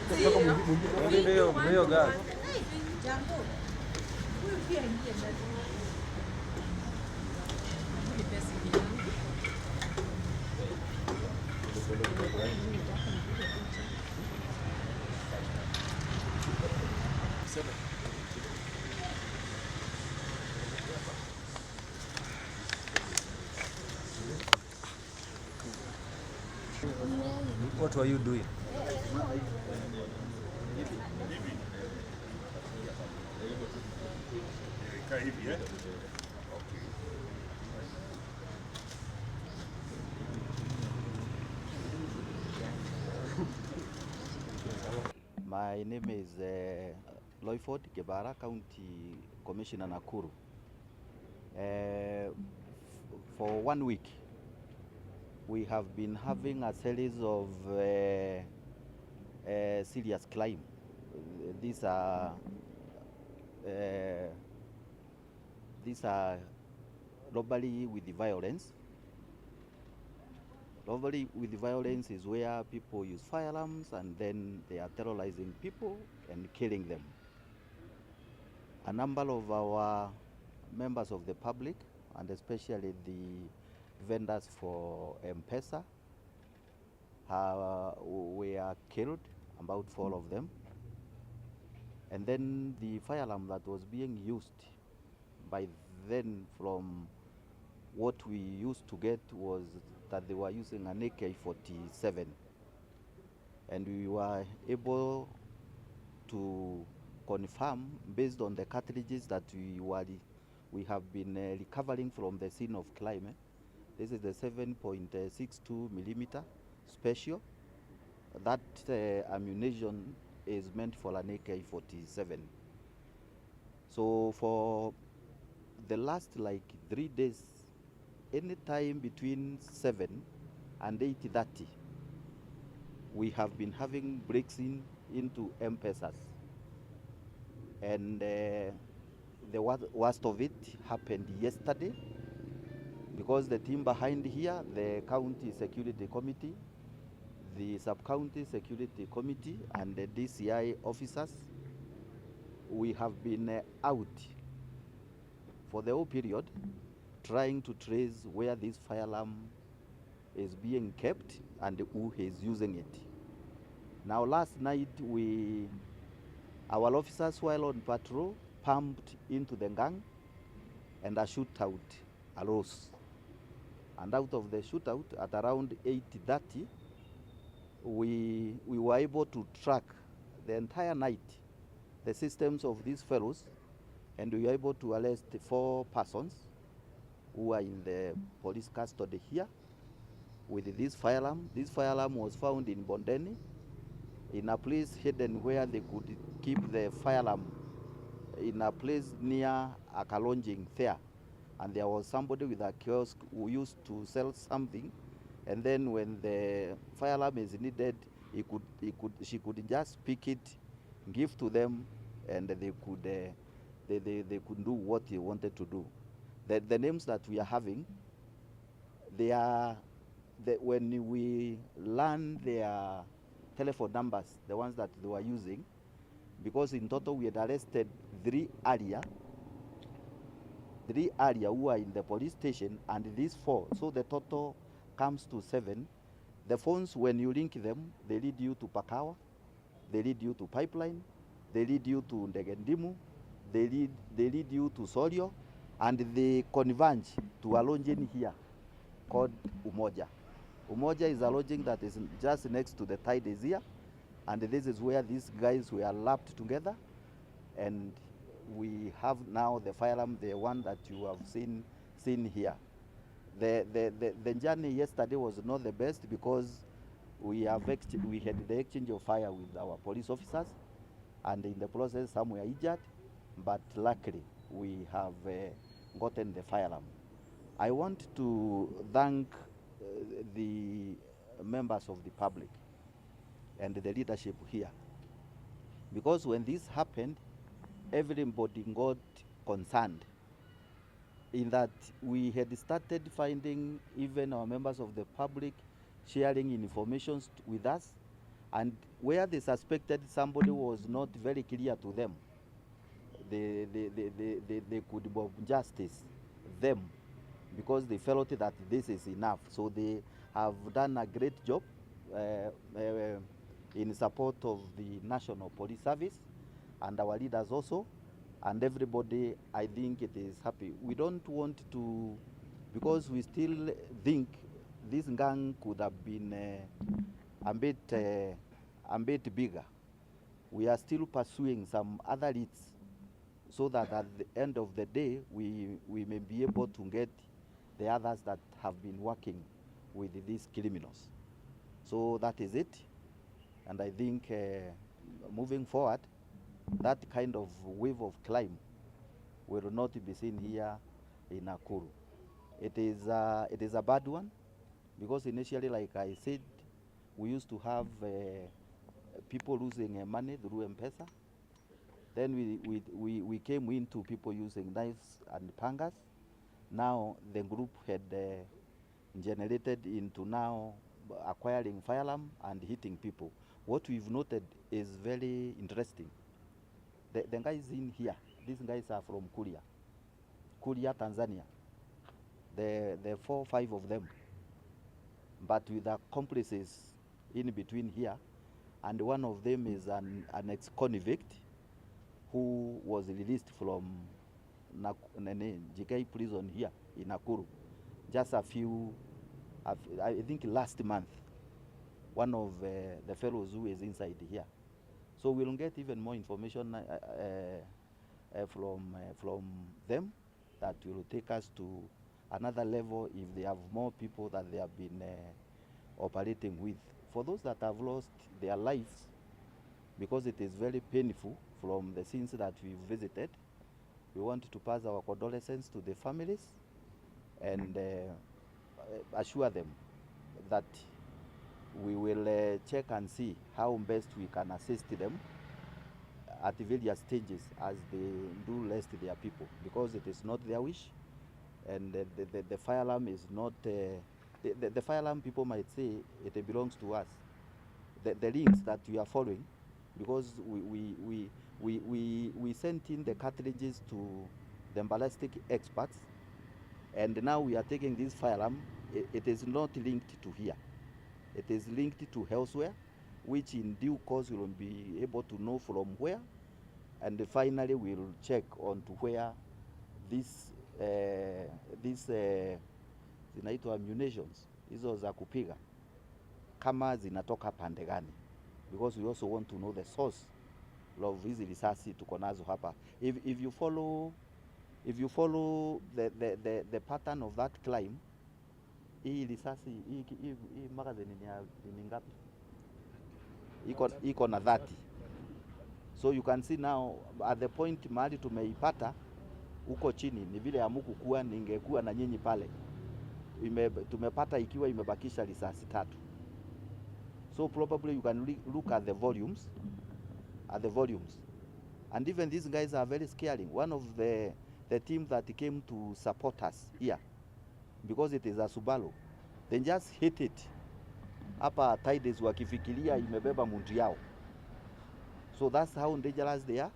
Ndio gani? What were you doing? My name is Loyford Gebara, County Commissioner Nakuru. For 1 week, we have been having a series of serious crime. These are robbery with violence. Robbery with violence is where people use firearms and then they are terrorizing people and killing them. A number of our members of the public, and especially the vendors for M-Pesa, were killed, about 4 of them. And then the fire alarm that was being used by then, from what we used to get, was that they were using an AK-47. And we were able to confirm, based on the cartridges that we have been recovering from the scene of crime. This is the 7.62 millimeter special. That ammunition is meant for an AK-47. So for the last 3 days, anytime between 7 and 8:30, we have been having breaks into M-Pesas. And the worst of it happened yesterday, because the team behind here, the county security committee, the sub-county security committee, and the DCI officers, we have been out for the whole period trying to trace where this fire alarm is being kept and who is using it. Now, last night, our officers, while on patrol, pumped into the gang, and a shootout arose. And out of the shootout, at around 8:30, we were able to track the entire night the systems of these fellows, and we were able to arrest 4 persons who are in the police custody here with this fire alarm. This fire alarm was found in Bondeni, in a place hidden where they could keep the fire alarm, in a place near a Kalonjing there. And there was somebody with a kiosk who used to sell something, and then when the fire alarm is needed, she could just pick it, give to them, and they could do what they wanted to do. The names that we are having, they are when we learn their telephone numbers, the ones that they were using, because in total we had arrested 3 earlier who are in the police station, and these 4, so the total comes to 7. The phones, when you link them, they lead you to Pakawa, they lead you to Pipeline, they lead you to Ndegendimu, they lead you to Sorio, and they converge to a lodging here called Umoja. Umoja is a lodging that is just next to the Tide is here, and this is where these guys were lapped together, and we have now the fire alarm, the one that you have seen here. The journey yesterday was not the best, because we had the exchange of fire with our police officers, and in the process some were injured, but luckily we have gotten the fire alarm. I want to thank the members of the public and the leadership here, because when this happened, everybody got concerned, in that we had started finding even our members of the public sharing information with us, And where they suspected somebody was not very clear to them, they could mob justice them because they felt that this is enough. So they have done a great job in support of the National Police Service and our leaders also, and everybody, I think it is happy. We don't want to, because we still think this gang could have been a bit bigger. We are still pursuing some other leads so that at the end of the day, we may be able to get the others that have been working with these criminals. So that is it. And I think moving forward, that kind of wave of crime will not be seen here in Nakuru. It is a bad one, because initially, like I said, we used to have people losing money through M-Pesa. Then we came into people using knives and pangas. Now the group had generated into now acquiring firearm and hitting people. What we've noted is very interesting. The guys in here, these guys are from Kuria, Tanzania. There are 4 or 5 of them, but with accomplices in between here, and one of them is an ex-convict who was released from JK prison here in Nakuru just I think last month, one of the fellows who is inside here. So we'll get even more information from them that will take us to another level if they have more people that they have been operating with. For those that have lost their lives, because it is very painful from the scenes that we've visited, we want to pass our condolences to the families and assure them that we will check and see how best we can assist them at various stages as they do rest their people, because it is not their wish, and the fire alarm is not, the fire alarm, people might say it belongs to us. The links that we are following, because we sent in the cartridges to the ballistic experts, and now we are taking this fire alarm. It is not linked to here. It is linked to elsewhere, which in due course we will be able to know from where, and finally we'll check on to where this zinaitwa ammunitions hizo za kupiga kama zinatoka pande gani, because we also want to know the source of hizi risasi tuko nazo hapa. If you follow the pattern of that climb, hii risasi hii magazine ni ngapi? Iko na 30. So you can see now at the point mahali tumeipata huko chini, ni vile hamukukua, ningekuwa na nyinyi pale. Tumepata ikiwa imebakisha risasi 3. So probably you can look at the volumes, and even these guys are very scaring. One of the team that came to support us here, because it is a Subaru, they just hit it hapa Tides wakifikiria imebeba muntu yao. So that's how dangerous they are,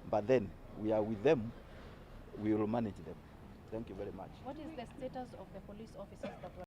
but then we are with them, we will manage them. Thank you very much. What is the status of the police officers that were